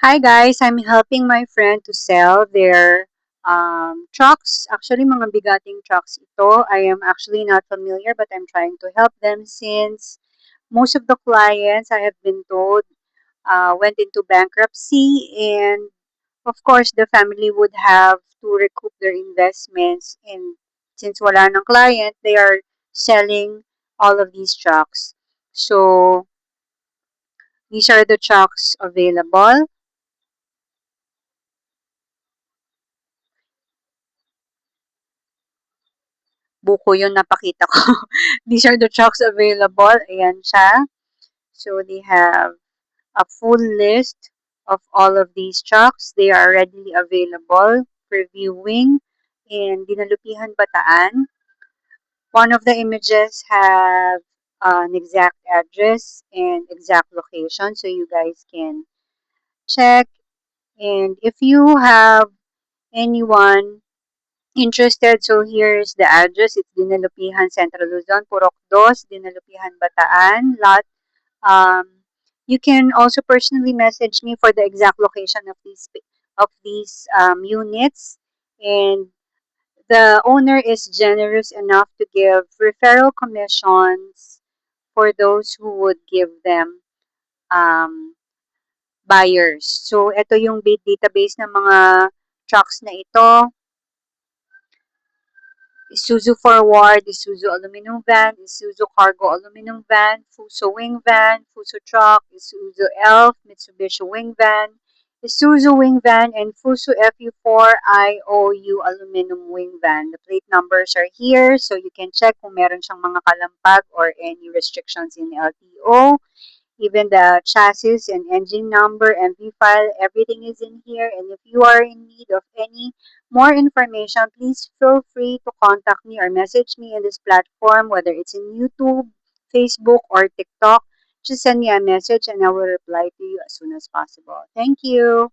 Hi guys, I'm helping my friend to sell their trucks. Actually, mga bigating trucks ito. I am actually not familiar but I'm trying to help them since most of the clients I have been told went into bankruptcy, and of course the family would have to recoup their investments, and since wala ng client, they are selling all of these trucks. So these are the trucks available. Buko yung napakita ko. These are the trucks available. Ayan siya. So they have a full list of all of these trucks. They are readily available for viewing in Dinalupihan, Bataan. One of the images have an exact address and exact location so you guys can check. And if you have anyone interested, so here's the address. It's Dinalupihan, Central Luzon, Purok Dos, Dinalupihan, Bataan, lot. You can also personally message me for the exact location of these units, and the owner is generous enough to give referral commissions for those who would give them um, buyers. So ito yung database ng mga trucks na ito. Isuzu Forward, Isuzu Aluminum Van, Isuzu Cargo Aluminum Van, Fuso Wing Van, Fuso Truck, Isuzu Elf, Mitsubishi Wing Van, Isuzu Wing Van, and Fuso FU4 IOU Aluminum Wing Van. The plate numbers are here, so you can check kung meron siyang mga kalampag or any restrictions in LTO. Even the chassis and engine number, MV file, everything is in here. And if you are in need of any more information, please feel free to contact me or message me in this platform, whether it's in YouTube, Facebook, or TikTok. Just send me a message and I will reply to you as soon as possible. Thank you.